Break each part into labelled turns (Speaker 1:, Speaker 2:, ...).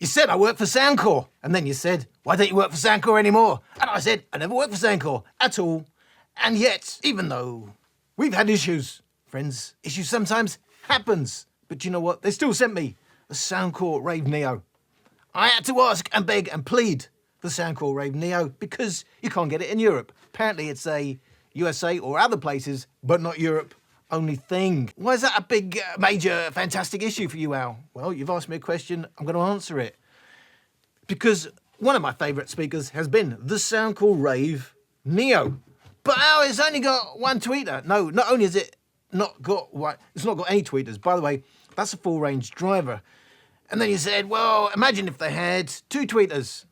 Speaker 1: You said I work for Soundcore. And then you said, why don't you work for Soundcore anymore? And I said, I never worked for Soundcore at all. And yet, even though we've had issues, friends, issues sometimes happens. But you know what? They still sent me the Soundcore Rave Neo. I had to ask and beg and plead for Soundcore Rave Neo because you can't get it in Europe. Apparently it's a USA or other places, but not Europe only thing. Why is that a big, major, fantastic issue for you, Al? Well, you've asked me a question, I'm going to answer it. Because one of my favourite speakers has been the Soundcore Rave Neo. But Al, it's only got one tweeter. No, not only is it not got one, it's not got any tweeters. By the way, that's a full range driver. And then you said, well, imagine if they had two tweeters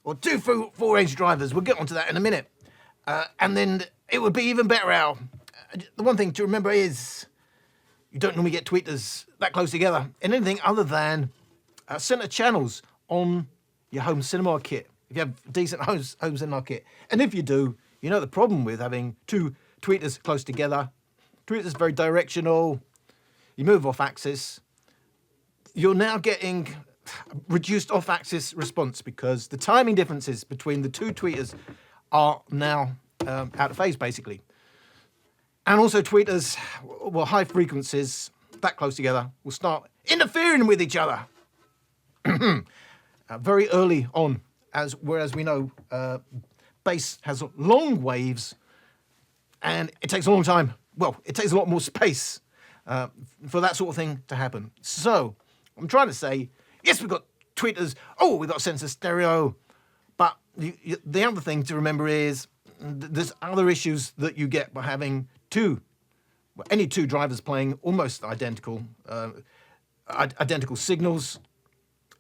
Speaker 1: or two full range drivers. We'll get onto that in a minute. And then it would be even better, Al. The one thing to remember is you don't normally get tweeters that close together in anything other than center channels on your home cinema kit. If you have decent home cinema kit. And if you do, you know the problem with having two tweeters close together. Tweeters very directional. You move off axis. You're now getting reduced off-axis response because the timing differences between the two tweeters are now out of phase, basically. And also tweeters, well, high frequencies, that close together, will start interfering with each other very early on, whereas we know bass has long waves and it takes a long time. Well, it takes a lot more space for that sort of thing to happen. So, I'm trying to say, yes, we've got tweeters, oh, we've got sensor stereo, but the other thing to remember is there's other issues that you get by having any two drivers playing almost identical signals,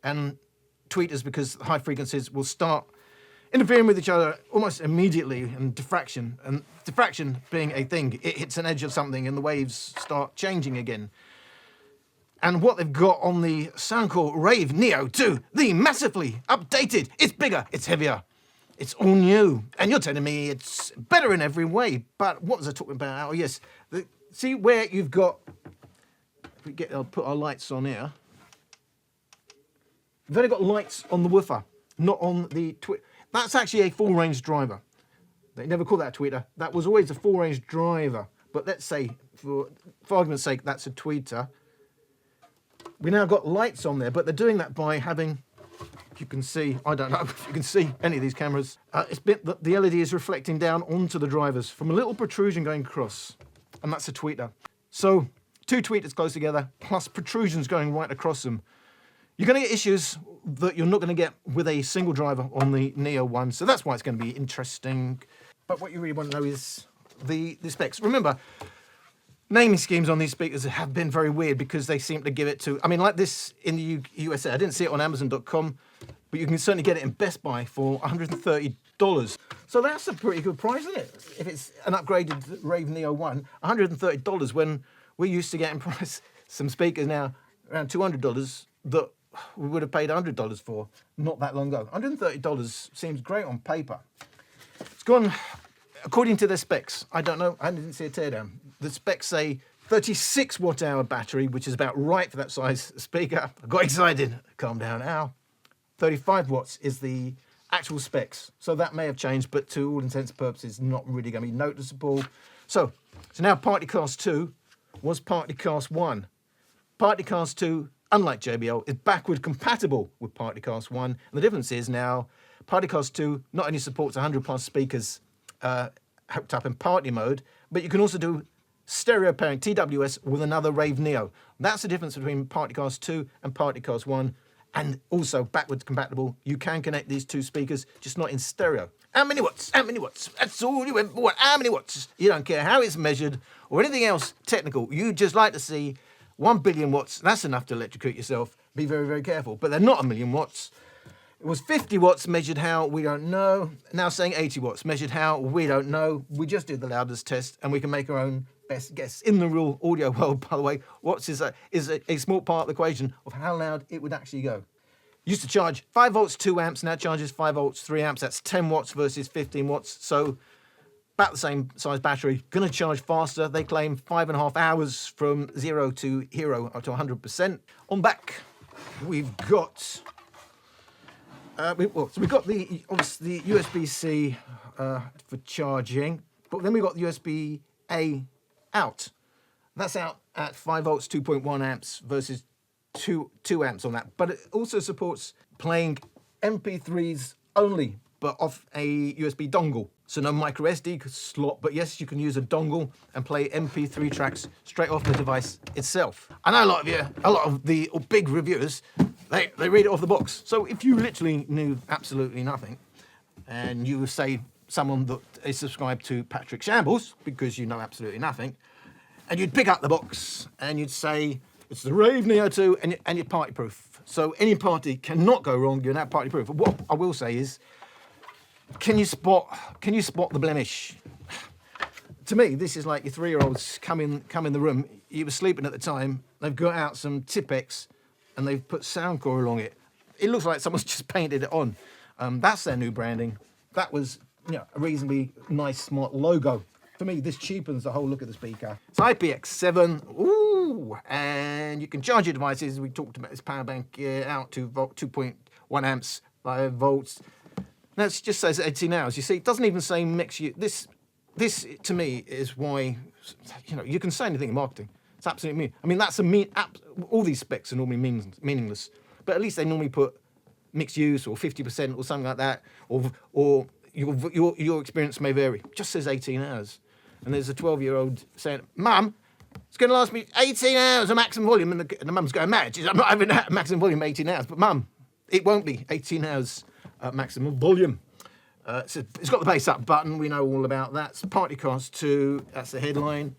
Speaker 1: and tweeters, because high frequencies will start interfering with each other almost immediately, and diffraction being a thing, it hits an edge of something and the waves start changing again. And what they've got on the Soundcore Rave Neo 2, the massively updated, it's bigger, it's heavier, it's all new. And you're telling me it's better in every way. But what was I talking about? Oh, yes. See where you've got, I'll put our lights on here. You've only got lights on the woofer, not on the tweeter. That's actually a full range driver. They never call that a tweeter. That was always a full range driver. But let's say, for argument's sake, that's a tweeter. We now got lights on there, but they're doing that by having, if you can see, I don't know if you can see any of these cameras, the LED is reflecting down onto the drivers from a little protrusion going across, and that's a tweeter. So, two tweeters close together, plus protrusions going right across them. You're going to get issues that you're not going to get with a single driver on the Neo 1, so that's why it's going to be interesting. But what you really want to know is the specs. Remember, naming schemes on these speakers have been very weird because they seem to give it to, I mean, like this in the USA, I didn't see it on Amazon.com, but you can certainly get it in Best Buy for $130. So that's a pretty good price, isn't it? If it's an upgraded Rave Neo 1, $130 when we're used to getting some speakers now around $200 that we would have paid $100 for not that long ago. $130 seems great on paper. It's gone, according to their specs, I don't know, I didn't see a teardown. The specs say 36 watt hour battery, which is about right for that size speaker. I got excited. Calm down now. 35 watts is the actual specs. So that may have changed, but to all intents and purposes, not really going to be noticeable. So now Partycast 2 was Partycast 1. Partycast 2, unlike JBL, is backward compatible with Partycast 1. And the difference is now Partycast 2 not only supports 100 plus speakers hooked up in party mode, but you can also do stereo pairing TWS with another Rave Neo. That's the difference between Partycast 2 and Partycast 1, and also backwards compatible. You can connect these two speakers, just not in stereo. How many watts? How many watts? That's all you ever want. How many watts? You don't care how it's measured or anything else technical. You just like to see 1 billion watts. That's enough to electrocute yourself. Be very, very careful. But they're not 1 million watts. It was 50 watts, measured how, we don't know. Now saying 80 watts, measured how, we don't know. We just did the loudness test, and we can make our own best guess. In the real audio world, by the way, watts is a small part of the equation of how loud it would actually go. Used to charge 5 volts, 2 amps, now charges 5 volts, 3 amps. That's 10 watts versus 15 watts. So about the same size battery, gonna charge faster. They claim 5.5 hours from 0 to hero up to 100%. On back, we've got So we've got the obviously the USB-C for charging, but then we've got the USB-A out. That's out at 5 volts, 2.1 amps versus 2 amps on that. But it also supports playing MP3s only, but off a USB dongle. So no micro SD slot, but yes, you can use a dongle and play MP3 tracks straight off the device itself. I know a lot of the big reviewers, they read it off the box. So if you literally knew absolutely nothing, and you say someone that is subscribed to Patrick Shambles, because you know absolutely nothing, and you'd pick up the box and you'd say, it's the Rave Neo 2 and you're party proof. So any party cannot go wrong, you're now party proof. But what I will say is, can you spot the blemish? To me, this is like your 3-year-olds come in the room, you were sleeping at the time, they've got out some Tipex and they've put Soundcore along it. It looks like someone's just painted it on. That's their new branding. That was, you know, a reasonably nice, smart logo. For me, this cheapens the whole look of the speaker. It's IPX7, ooh, and you can charge your devices. We talked about this power bank out to 2.1 amps, 5 volts. Now it just says 18 hours. You see, it doesn't even say mix you. This to me is why, you know, you can say anything in marketing. It's absolutely mean. I mean, that's all these specs are normally meaningless, but at least they normally put mixed use or 50% or something like that, or your experience may vary. It just says 18 hours. And there's a 12-year-old saying, Mum, it's going to last me 18 hours of maximum volume. And the mum's going mad. She's, I'm not having maximum volume 18 hours. But Mum, it won't be 18 hours maximum volume. So it's got the bass up button. We know all about that. It's Partycast 2. That's the headline.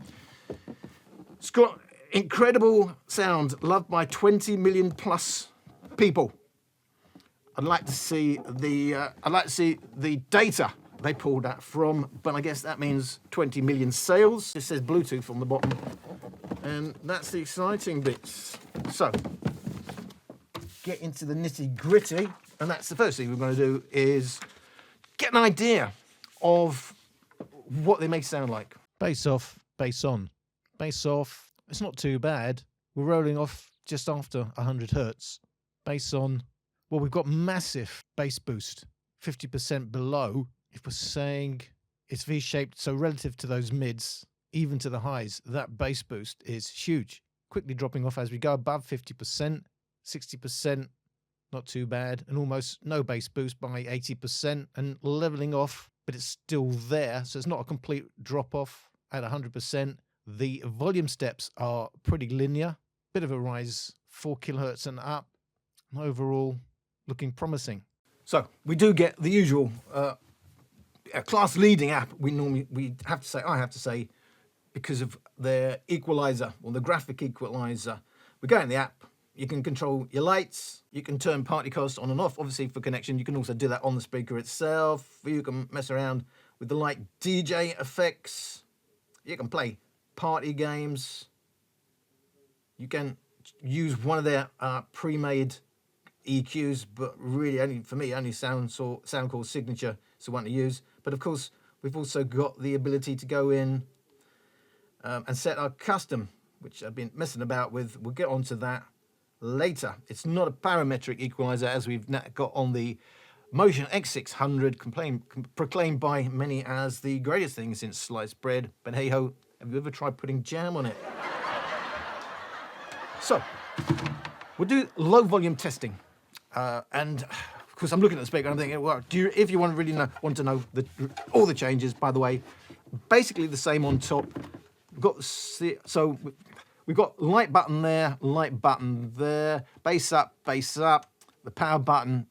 Speaker 1: It's got incredible sound, loved by 20 million plus people. I'd like to see the data they pulled that from, but I guess that means 20 million sales. It says Bluetooth on the bottom, and that's the exciting bits. So, get into the nitty gritty, and that's the first thing we're going to do is get an idea of what they may sound like.
Speaker 2: Bass off, bass on. Bass off, it's not too bad. We're rolling off just after 100 hertz. Bass on, well, we've got massive bass boost, 50% below. If we're saying it's V-shaped, so relative to those mids, even to the highs, that bass boost is huge. Quickly dropping off as we go above 50%, 60%, not too bad, and almost no bass boost by 80%, and leveling off, but it's still there, so it's not a complete drop-off at 100%. The volume steps are pretty linear, bit of a rise, 4 kilohertz and up, and overall looking promising.
Speaker 1: So we do get the usual class leading app. I have to say, because of their equalizer or the graphic equalizer, we go in the app. You can control your lights. You can turn Partycast on and off, obviously for connection. You can also do that on the speaker itself. You can mess around with the light DJ effects. You can play party games. You can use one of their pre-made EQs, but really only for me, only Soundcore Signature is the one to use. But of course, we've also got the ability to go in and set our custom, which I've been messing about with. We'll get onto that later. It's not a parametric equalizer as we've got on the Motion X600, proclaimed by many as the greatest thing since sliced bread. But hey ho, have you ever tried putting jam on it? So, we'll do low volume testing. And of course, I'm looking at the speaker and I'm thinking, well, if you want to know all the changes, by the way, basically the same on top. We've got light button there, bass up, the power button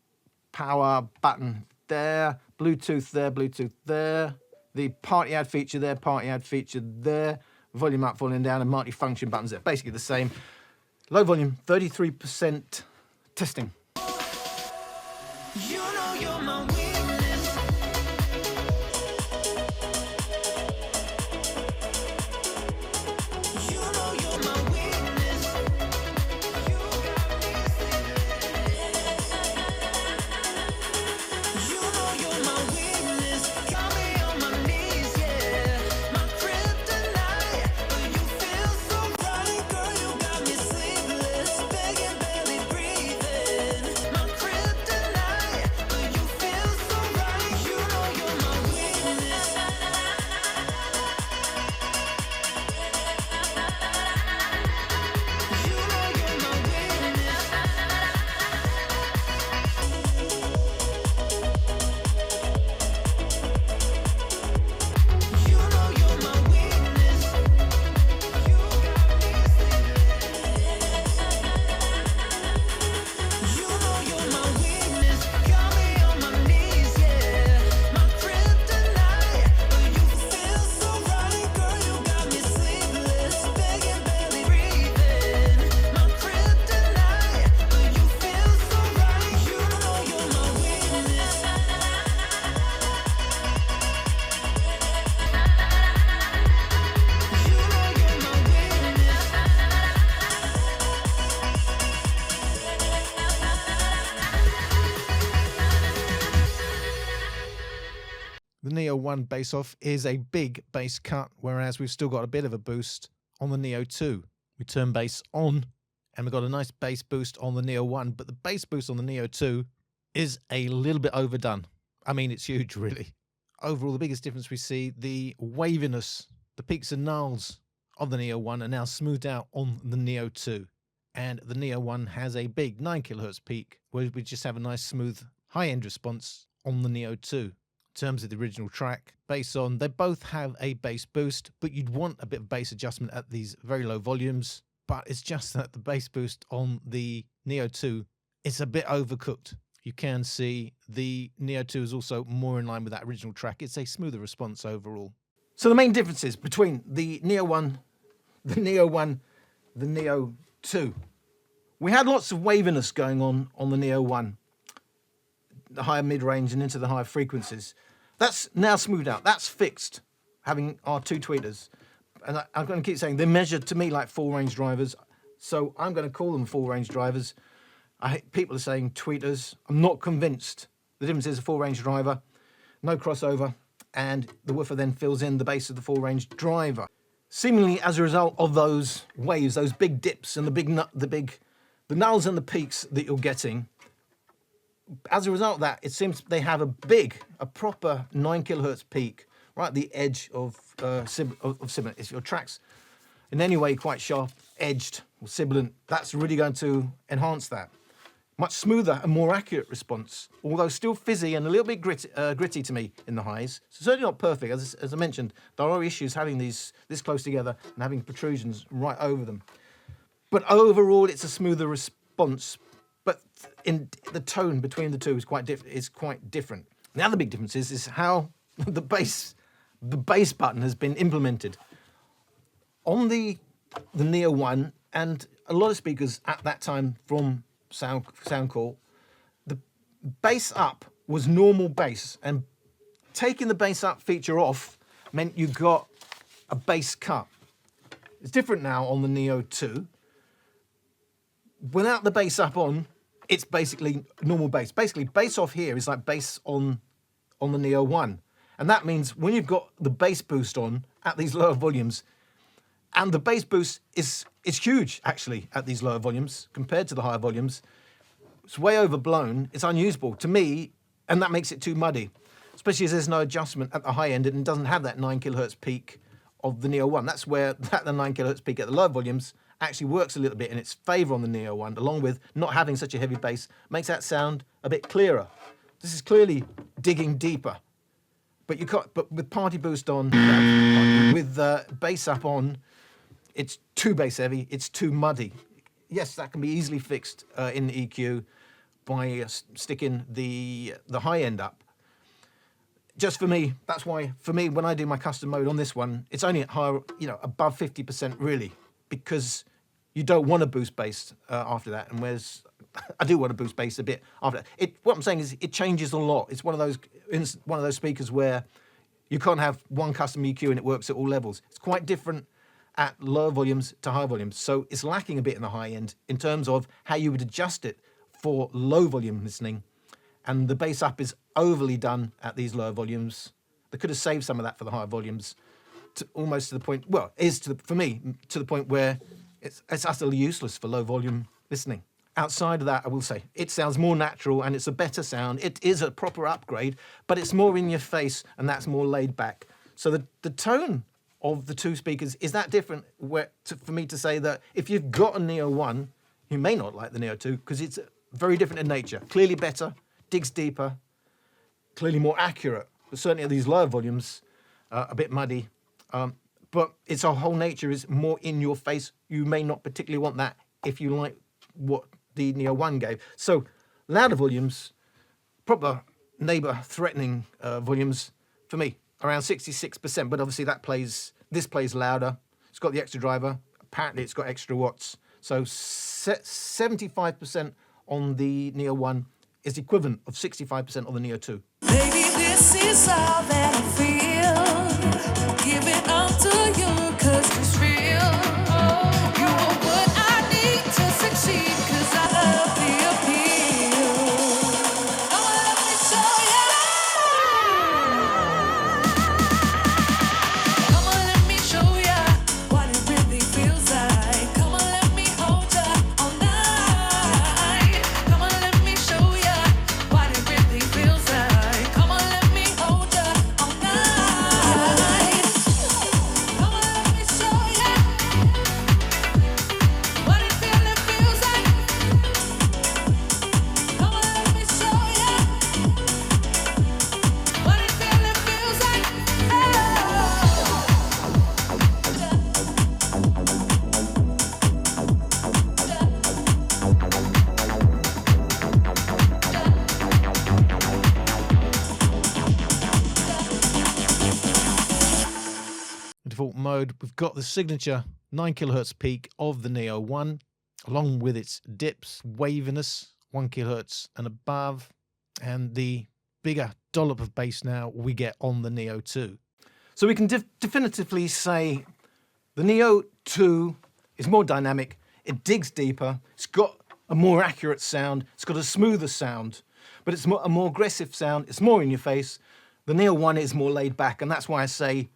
Speaker 1: there, Bluetooth there, the party add feature there, volume up, volume down, and multi-function buttons there. Basically the same. Low volume, 33% testing.
Speaker 3: You know you're my weakness. You know you're my weakness. You got me you know you're my weakness. Got me on my knees, yeah. My kryptonite, but you feel so right, girl. You got me sleepless, begging, barely breathing. My kryptonite.
Speaker 2: The Neo 1 bass off is a big bass cut, whereas we've still got a bit of a boost on the Neo 2. We turn bass on, and we've got a nice bass boost on the Neo 1, but the bass boost on the Neo 2 is a little bit overdone. I mean, it's huge, really. Overall, the biggest difference we see, the waviness, the peaks and nulls of the Neo 1 are now smoothed out on the Neo 2. And the Neo 1 has a big 9 kHz peak, where we just have a nice smooth high-end response on the Neo 2. In terms of the original track, bass on, they both have a bass boost, but you'd want a bit of bass adjustment at these very low volumes. But it's just that the bass boost on the Neo 2 is a bit overcooked. You can see the Neo 2 is also more in line with that original track. It's a smoother response overall.
Speaker 1: So the main differences between the Neo 1, the Neo 1, the Neo 2. We had lots of waviness going on the Neo 1, the higher mid-range and into the higher frequencies. That's now smoothed out. That's fixed, having our two tweeters. And I'm going to keep saying they're measured to me like full-range drivers, so I'm going to call them full-range drivers. People are saying tweeters. I'm not convinced. The difference is a full-range driver, no crossover, and the woofer then fills in the bass of the full-range driver. Seemingly as a result of those waves, those big dips and the nulls and the peaks that you're getting, as a result of that, it seems they have a proper 9 kHz peak right at the edge of sibilant. If your track's in any way quite sharp, edged, or sibilant, that's really going to enhance that. Much smoother and more accurate response, although still fizzy and a little bit gritty to me in the highs. So certainly not perfect. As I mentioned, there are issues having these this close together and having protrusions right over them. But overall, it's a smoother response. But in the tone between the two is quite different. The other big difference is how the bass button has been implemented on the Neo 1, and a lot of speakers at that time from Soundcore, the bass up was normal bass, and taking the bass up feature off meant you got a bass cut. It's different now on the Neo 2. Without the bass up on, it's basically normal bass. Basically, bass off here is like bass on the Neo 1. And that means when you've got the bass boost on at these lower volumes, and the bass boost is huge, actually, at these lower volumes compared to the higher volumes. It's way overblown. It's unusable to me, and that makes it too muddy, especially as there's no adjustment at the high end and it doesn't have that 9 kHz peak of the Neo 1. That's where the 9 kHz peak at the lower volumes actually works a little bit in its favour on the Neo 1, along with not having such a heavy bass, makes that sound a bit clearer. This is clearly digging deeper. But you can't. But with party boost on, with bass up on, it's too bass heavy. It's too muddy. Yes, that can be easily fixed in the EQ by sticking the high end up. Just for me, that's why for me when I do my custom mode on this one, it's only at higher, above 50% really, because you don't want to boost bass after that. And whereas I do want to boost bass a bit after that. What I'm saying is it changes a lot. It's one of those speakers where you can't have one custom EQ and it works at all levels. It's quite different at lower volumes to high volumes. So it's lacking a bit in the high end in terms of how you would adjust it for low volume listening. And the bass up is overly done at these lower volumes. They could have saved some of that for the higher volumes, almost to the point, for me, to the point where it's utterly useless for low volume listening. Outside of that, I will say, it sounds more natural and it's a better sound. It is a proper upgrade, but it's more in your face and that's more laid back. So the tone of the two speakers is that different for me to say that if you've got a Neo 1, you may not like the Neo 2 because it's very different in nature. Clearly better, digs deeper, clearly more accurate, but certainly at these lower volumes, a bit muddy. But its whole nature is more in your face. You may not particularly want that if you like what the Neo 1 gave. So louder volumes, proper neighbour threatening volumes, for me, around 66%. But obviously this plays louder. It's got the extra driver. Apparently it's got extra watts. So 75% on the Neo 1 is the equivalent of 65% on the Neo 2.
Speaker 3: Baby, this is all that I feel. Give it all to you, 'cause it's real. You are what I need to succeed, 'cause I love the appeal. Oh, let me show
Speaker 2: mode, we've got the signature 9 kilohertz peak of the Neo 1, along with its dips, waviness, 1 kilohertz and above, and the bigger dollop of bass now we get on the Neo 2.
Speaker 1: So we can definitively say the Neo 2 is more dynamic, it digs deeper, it's got a more accurate sound, it's got a smoother sound, but it's a more aggressive sound, it's more in your face. The Neo 1 is more laid back, and that's why I say,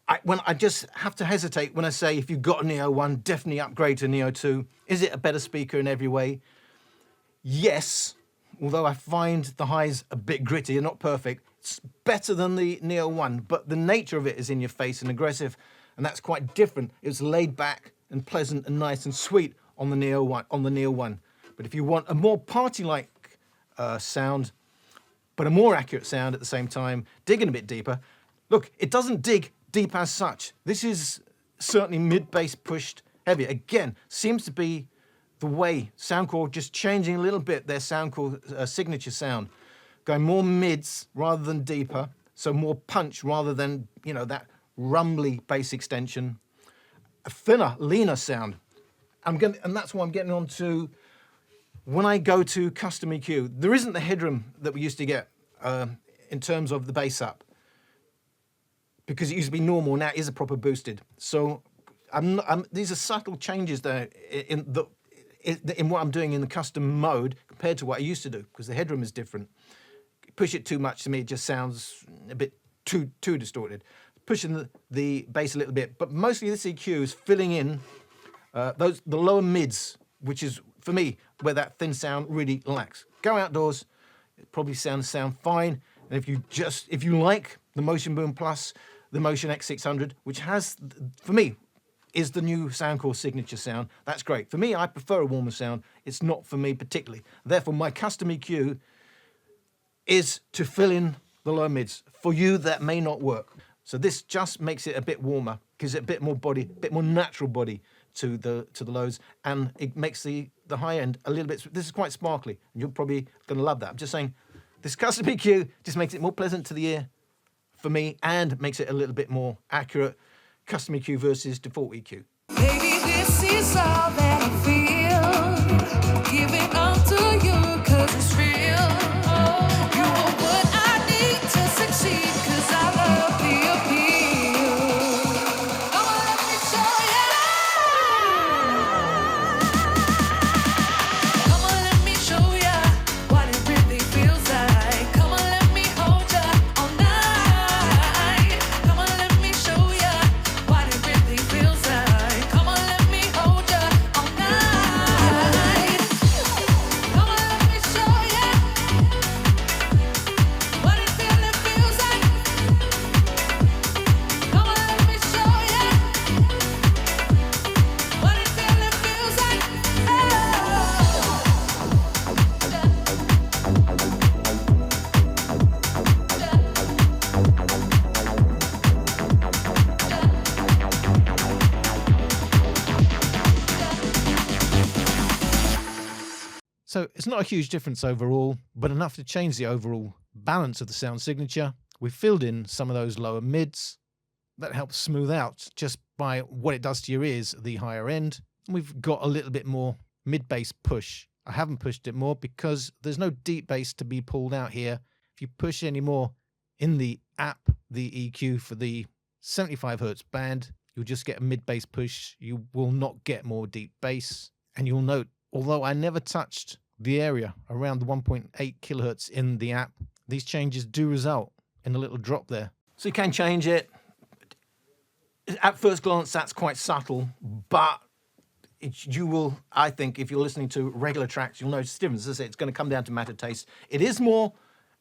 Speaker 1: I just have to hesitate when I say if you've got a Neo 1, definitely upgrade to Neo 2. Is it a better speaker in every way? Yes, although I find the highs a bit gritty and not perfect. It's better than the Neo 1, but the nature of it is in your face and aggressive, and that's quite different. It's laid back and pleasant and nice and sweet on the Neo 1. But if you want a more party-like sound, but a more accurate sound at the same time, digging a bit deeper, look, it doesn't dig deep as such. This is certainly mid-bass pushed heavy. Again, seems to be the way Soundcore just changing a little bit their Soundcore signature sound, going more mids rather than deeper, so more punch rather than, you know, that rumbly bass extension, a thinner, leaner sound. And that's what I'm getting on to when I go to custom EQ. There isn't the headroom that we used to get in terms of the bass up, because it used to be normal, now it is a proper boosted. So these are subtle changes there in what I'm doing in the custom mode compared to what I used to do, because the headroom is different. Push it too much, to me, it just sounds a bit too distorted. Pushing the bass a little bit, but mostly this EQ is filling in the lower mids, which is, for me, where that thin sound really lacks. Go outdoors, it probably sound fine. And if you like the Motion Boom Plus, the Motion X600, which has, for me, is the new Soundcore signature sound, that's great. For me, I prefer a warmer sound. It's not for me particularly. Therefore, my custom EQ is to fill in the low mids. For you, that may not work. So this just makes it a bit warmer, gives it a bit more body, a bit more natural body to the lows, and it makes the high end a little bit. This is quite sparkly, and you're probably going to love that. I'm just saying, this custom EQ just makes it more pleasant to the ear for me, and makes it a little bit more accurate. Custom EQ versus default EQ.
Speaker 3: Baby, this is all that I feel. Give it all to you, 'cause it's real. You are what I need to succeed, 'cause I love the appeal. Come on, let me show ya. Come on, let me show ya what it really feels like. Come on, let me hold ya all night. Come on, let me show ya what it really feels like. Come on, let me hold ya all night. Come on, let me show ya what it really feels like. Come on, let me show ya what it really feels like.
Speaker 2: So it's not a huge difference overall, but enough to change the overall balance of the sound signature. We've filled in some of those lower mids. That helps smooth out, just by what it does to your ears, the higher end. And we've got a little bit more mid-bass push. I haven't pushed it more because there's no deep bass to be pulled out here. If you push any more in the app, the EQ for the 75 Hz band, you'll just get a mid-bass push. You will not get more deep bass. And you'll note, although I never touched the area around the 1.8 kilohertz in the app, these changes do result in a little drop there.
Speaker 1: So you can change it. At first glance, that's quite subtle, but you will, I think, if you're listening to regular tracks, you'll notice the difference. As I say, it's going to come down to matter taste. It is more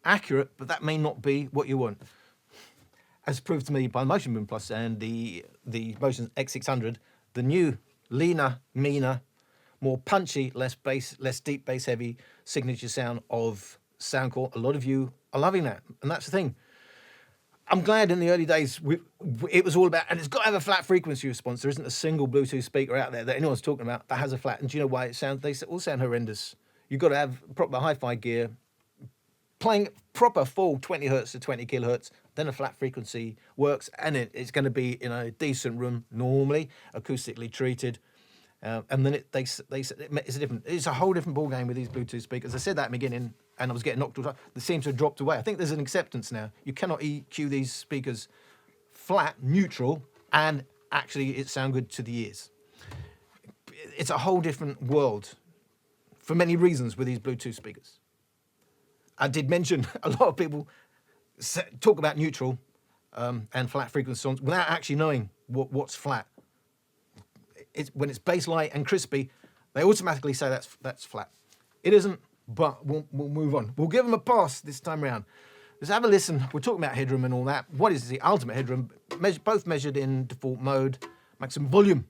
Speaker 1: accurate, but that may not be what you want. As proved to me by the Motion Boom Plus and the Motion X600, the new, leaner, meaner, more punchy, less bass, less deep bass heavy signature sound of Soundcore. A lot of you are loving that, and that's the thing. I'm glad in the early days it was all about, and it's got to have a flat frequency response. There isn't a single Bluetooth speaker out there that anyone's talking about that has a flat. And do you know why it sounds? They all sound horrendous. You've got to have proper hi-fi gear, playing proper full 20 hertz to 20 kilohertz, then a flat frequency works, and it's going to be in a decent room, normally acoustically treated. And then it's a different. It's a whole different ball game with these Bluetooth speakers. I said that in the beginning, and I was getting knocked off. They seem to have dropped away. I think there's an acceptance now. You cannot EQ these speakers flat, neutral, and actually it sound good to the ears. It's a whole different world for many reasons with these Bluetooth speakers. I did mention a lot of people talk about neutral and flat frequency songs without actually knowing what's flat. When it's bass light and crispy, they automatically say that's flat. It isn't, but we'll move on. We'll give them a pass this time around. Let's have a listen. We're talking about headroom and all that. What is the ultimate headroom? Both measured in default mode, maximum volume.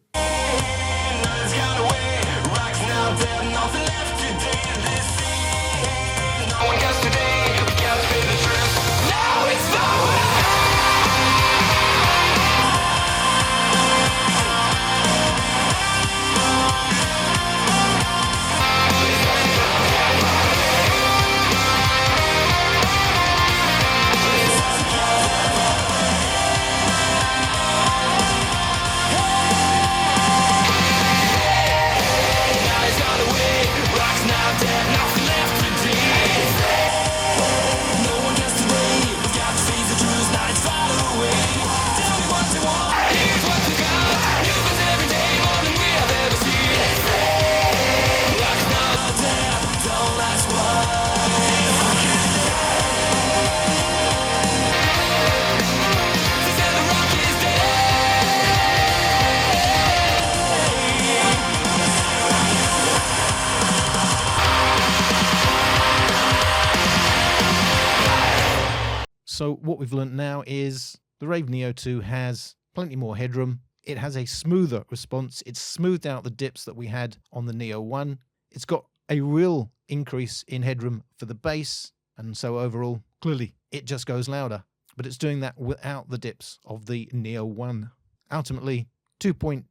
Speaker 2: So what we've learnt now is the Rave Neo 2 has plenty more headroom. It has a smoother response. It's smoothed out the dips that we had on the Neo 1. It's got a real increase in headroom for the bass, and so overall, clearly, it just goes louder. But it's doing that without the dips of the Neo 1. Ultimately, 2.3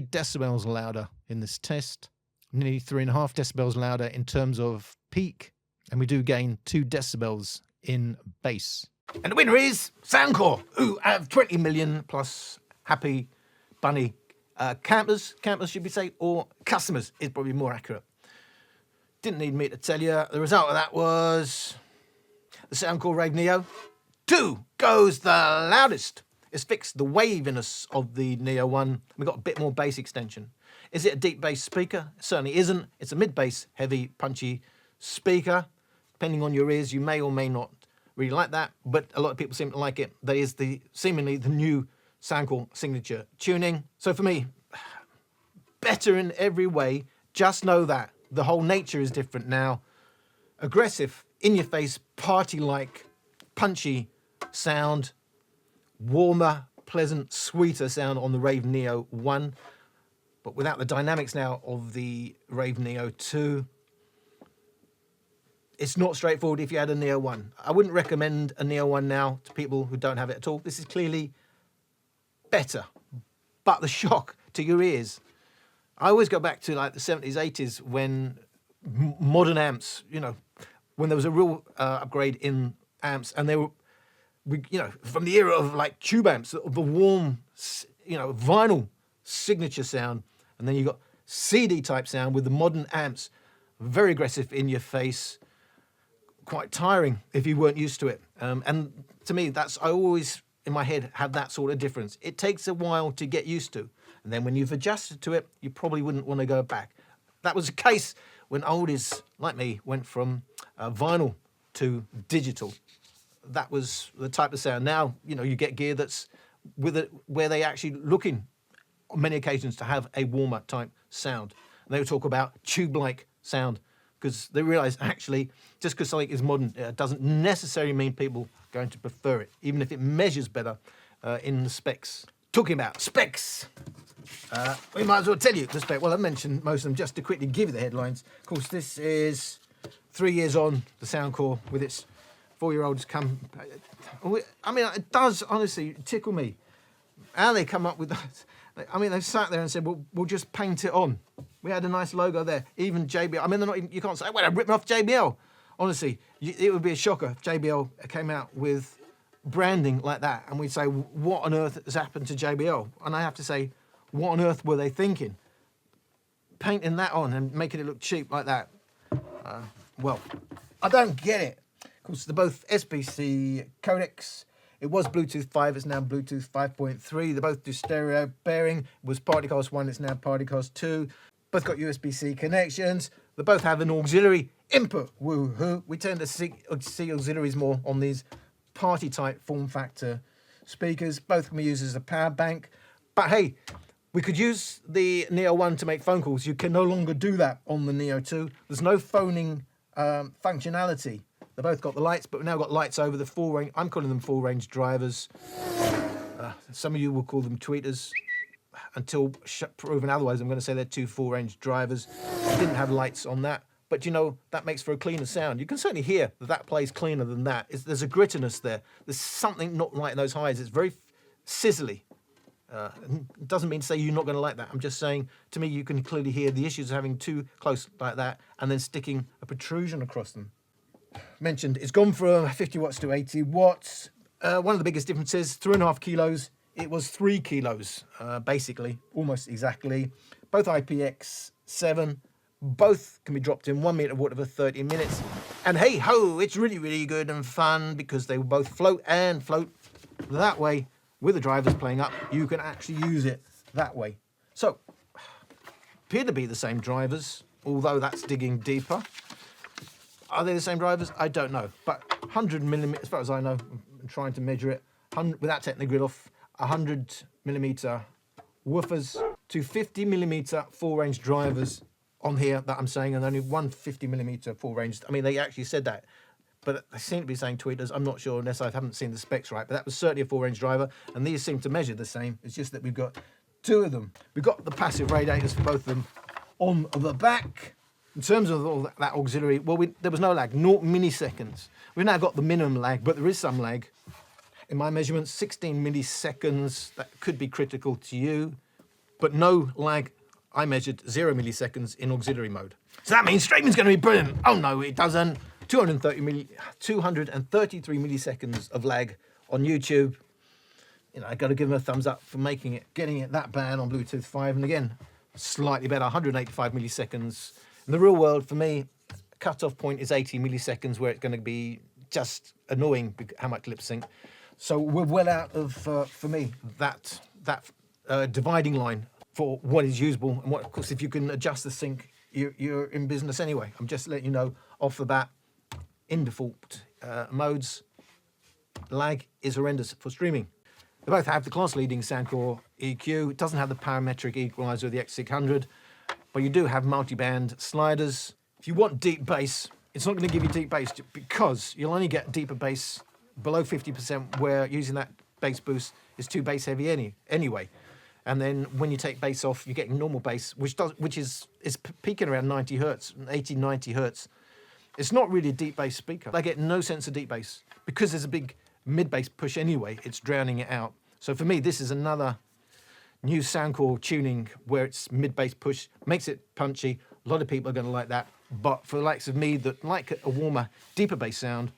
Speaker 2: decibels louder in this test, nearly 3.5 decibels louder in terms of peak, and we do gain 2 decibels in bass.
Speaker 1: And the winner is Soundcore, who have 20 million plus happy bunny campers should we say, or customers is probably more accurate. Didn't need me to tell you. The result of that was the Soundcore Rave Neo 2 goes the loudest. It's fixed the waviness of the Neo 1. We got a bit more bass extension. Is it a deep bass speaker? It certainly isn't. It's a mid-bass, heavy, punchy speaker. Depending on your ears, you may or may not really like that, but a lot of people seem to like it. That is seemingly the new Soundcore signature tuning. So for me, better in every way. Just know that the whole nature is different now. Aggressive, in-your-face, party-like, punchy sound. Warmer, pleasant, sweeter sound on the Rave Neo 1, but without the dynamics now of the Rave Neo 2. It's not straightforward if you had a Neo 1. I wouldn't recommend a Neo 1 now to people who don't have it at all. This is clearly better, but the shock to your ears. I always go back to like the 70s, 80s when modern amps, when there was a real upgrade in amps, and they were, from the era of like tube amps, the warm, vinyl signature sound, and then you got CD type sound with the modern amps, very aggressive in your face, quite tiring if you weren't used to it. And to me, I always in my head have that sort of difference. It takes a while to get used to, and then when you've adjusted to it, you probably wouldn't want to go back. That was the case when oldies like me went from vinyl to digital. That was the type of sound. Now, you get gear that's where they actually looking on many occasions to have a warmer type sound. And they would talk about tube-like sound, because they realize actually just because something is modern doesn't necessarily mean people are going to prefer it, even if it measures better in the specs. Talking about specs, we might as well tell you the spec. Well, I mentioned most of them just to quickly give you the headlines. Of course, this is 3 years on the Soundcore with its 4-year-olds come. I mean, it does honestly tickle me how they come up with that. I mean, they've sat there and said, well, we'll just paint it on. We had a nice logo there. Even JBL. I mean, they're not even, you can't say, well, I'm ripping off JBL. honestly, it would be a shocker if JBL came out with branding like that, and we'd say, what on earth has happened to JBL? And I have to say, what on earth were they thinking? Painting that on and making it look cheap like that. Well, I don't get it. Of course, they're both SBC codecs. It was Bluetooth 5, it's now Bluetooth 5.3. They both do stereo pairing. It was Partycast 1, it's now Partycast 2. Both got USB-C connections. They both have an auxiliary input. Woohoo! We tend to see auxiliaries more on these party-type form factor speakers. Both can be used as a power bank. But hey, we could use the Neo 1 to make phone calls. You can no longer do that on the Neo 2. There's no phoning functionality. They both got the lights, but we've now got lights over the full range. I'm calling them full range drivers. Some of you will call them tweeters. Until proven otherwise, I'm going to say they're 2 full range drivers. I didn't have lights on that, but you know, that makes for a cleaner sound. You can certainly hear that plays cleaner than that. There's a grittiness there. There's something not like those highs. It's very sizzly. It doesn't mean to say you're not going to like that. I'm just saying, to me, you can clearly hear the issues of having too close like that and then sticking a protrusion across them. Mentioned, it's gone from 50 watts to 80 watts. One of the biggest differences, 3.5 kilos. It was 3 kilos, basically, almost exactly. Both IPX7. Both can be dropped in 1 meter water for 30 minutes. And hey ho, it's really, really good and fun because they will both float and float that way. With the drivers playing up, you can actually use it that way. So, appear to be the same drivers, although that's digging deeper. Are they the same drivers? I don't know. But 100 millimeter, as far as I know, I'm trying to measure it, without taking the grid off, 100 millimeter woofers to 50 millimeter full range drivers on here that I'm saying, and only 150 millimeter full range. I mean, they actually said that, but they seem to be saying tweeters. I'm not sure unless I haven't seen the specs right, but that was certainly a full range driver, and these seem to measure the same. It's just that we've got 2 of them. We've got the passive radiators for both of them on the back. In terms of all that auxiliary, well, there was no lag, 0 milliseconds. We've now got the minimum lag, but there is some lag. In my measurements, 16 milliseconds. That could be critical to you, but no lag. I measured 0 milliseconds in auxiliary mode. So that means streaming's going to be brilliant. Oh no, it doesn't. 233 milliseconds of lag on YouTube. You know, I got to give them a thumbs up for getting it that bad on Bluetooth 5. And again, slightly better, 185 milliseconds. In the real world, for me, cutoff point is 80 milliseconds, where it's going to be just annoying how much lip sync. So we're well out of, for me, that dividing line for what is usable. And what, of course, if you can adjust the sync, you're in business anyway. I'm just letting you know off the bat, in default modes, lag is horrendous for streaming. They both have the class-leading Soundcore EQ. It doesn't have the parametric equalizer of the X600, but you do have multi-band sliders. If you want deep bass, it's not going to give you deep bass because you'll only get deeper bass below 50%, where using that bass boost is too bass heavy anyway. And then when you take bass off, you're getting normal bass, which is peaking around 90 hertz, 80, 90 hertz. It's not really a deep bass speaker. I get no sense of deep bass because there's a big mid bass push anyway. It's drowning it out. So for me, this is another new Soundcore tuning where it's mid bass push, makes it punchy. A lot of people are going to like that. But for the likes of me that like a warmer, deeper bass sound,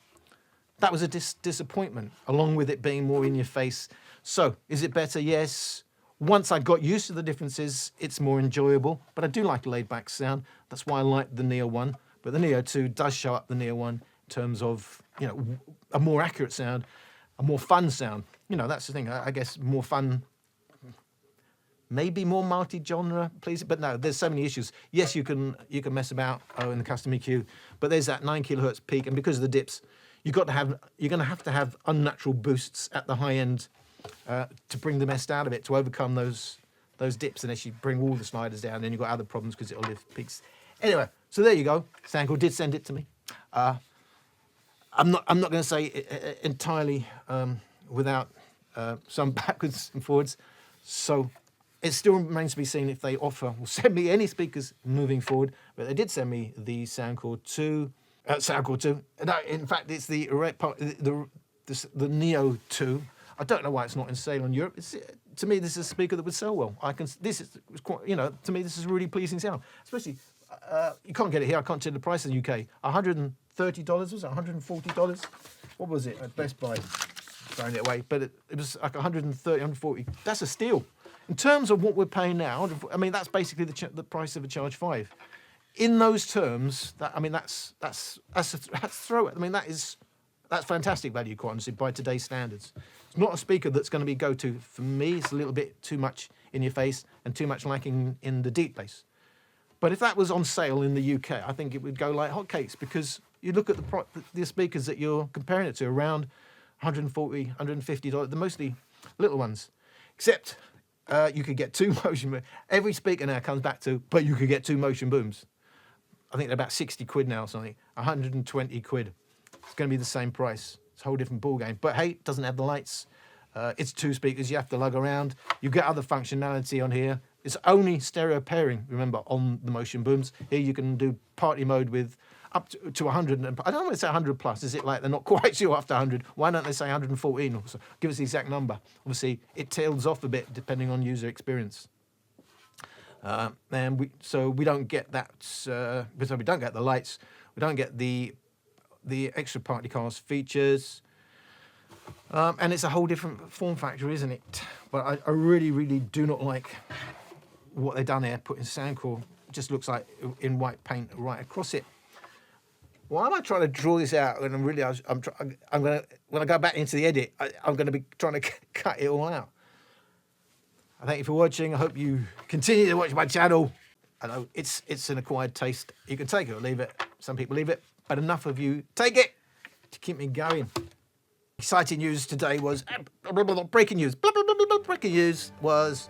Speaker 1: that was a disappointment, along with it being more in your face. So is it better? Yes. Once I got used to the differences, it's more enjoyable. But I do like a laid back sound. That's why I like the Neo 1. But the Neo 2 does show up the Neo 1 in terms of, you know, a more accurate sound, a more fun sound. You know, that's the thing. I guess more fun, maybe more multi-genre, please. But no, there's so many issues. Yes, you can mess about in the custom EQ, but there's that 9 kilohertz peak, and because of the dips, you're going to have to have unnatural boosts at the high end to bring the best out of it, to overcome those dips. Unless you bring all the sliders down, then you've got other problems because it'll lift peaks. Anyway, so there you go. Soundcore did send it to me. I'm not going to say it entirely without some backwards and forwards. So it still remains to be seen if they will send me any speakers moving forward. But they did send me the Soundcore 2. Soundcore 2. No, in fact, it's the Neo 2. I don't know why it's not in sale in Europe. To me, this is a speaker that would sell well. This is quite, you know, to me, this is a really pleasing sound. Especially, you can't get it here. I can't tell the price in the UK. $130, was it $140? What was it at Best Buy? Throwing it away, but it was like 130, 140. That's a steal. In terms of what we're paying now, I mean, that's basically the price of a Charge 5. In those terms, that's throw it. I mean, that's fantastic value, quite honestly, by today's standards. It's not a speaker that's going to be go-to. For me, it's a little bit too much in your face and too much lacking in the deep bass. But if that was on sale in the UK, I think it would go like hotcakes, because you look at the speakers that you're comparing it to, around $140, $150. They're mostly little ones, except you could get 2 motion booms. Every speaker now comes back to, but you could get 2 motion booms. I think they're about 60 quid now or something, 120 quid. It's going to be the same price. It's a whole different ball game. But hey, it doesn't have the lights. It's 2 speakers you have to lug around. You get other functionality on here. It's only stereo pairing, remember, on the motion booms. Here you can do party mode with up to 100. I don't want to say 100 plus. Is it like they're not quite sure after 100? Why don't they say 114 or so? Give us the exact number. Obviously, it tails off a bit depending on user experience. And we don't get that. So we don't get the lights. We don't get the extra party cast features. And it's a whole different form factor, isn't it? But I really, really do not like what they've done here, putting Soundcore. It just looks like in white paint right across it. Why am I trying to draw this out? And I'm gonna, when I go back into the edit, I'm gonna be trying to cut it all out. I thank you for watching. I hope you continue to watch my channel. I know it's an acquired taste. You can take it or leave it. Some people leave it, but enough of you take it to keep me going. Exciting news today was breaking news. Breaking news was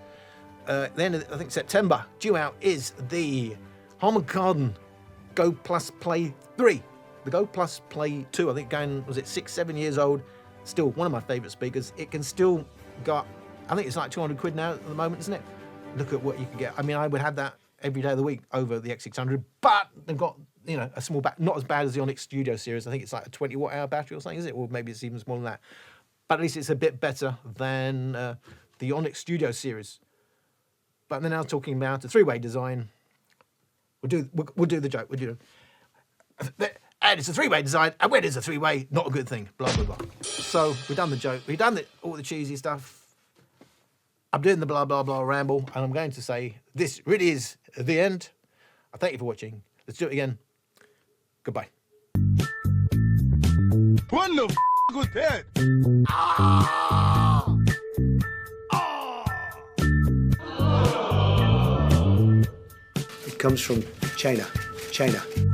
Speaker 1: the end of, I think, September. Due out is the Harman Kardon Go Plus Play 3. The Go Plus Play 2, I think, going, was it 6-7 years old? Still one of my favourite speakers. It can still go up, I think it's like 200 quid now at the moment, isn't it? Look at what you can get. I mean, I would have that every day of the week over the X600, but they've got, you know, a small battery, not as bad as the Onyx Studio series. I think it's like a 20 watt hour battery or something, is it? Or maybe it's even smaller than that. But at least it's a bit better than the Onyx Studio series. But they're now talking about a 3-way design. We'll do the joke. And it's a 3-way design, and when it's a 3-way, not a good thing. Blah blah blah. So we've done the joke. We've done all the cheesy stuff. I'm doing the blah blah blah ramble, and I'm going to say this really is the end. I thank you for watching. Let's do it again. Goodbye.
Speaker 4: What the was that?
Speaker 5: It comes from China.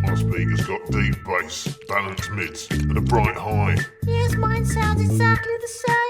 Speaker 4: My speaker's got deep bass, balanced mids, and a bright high.
Speaker 6: Yes, mine sounds exactly the same.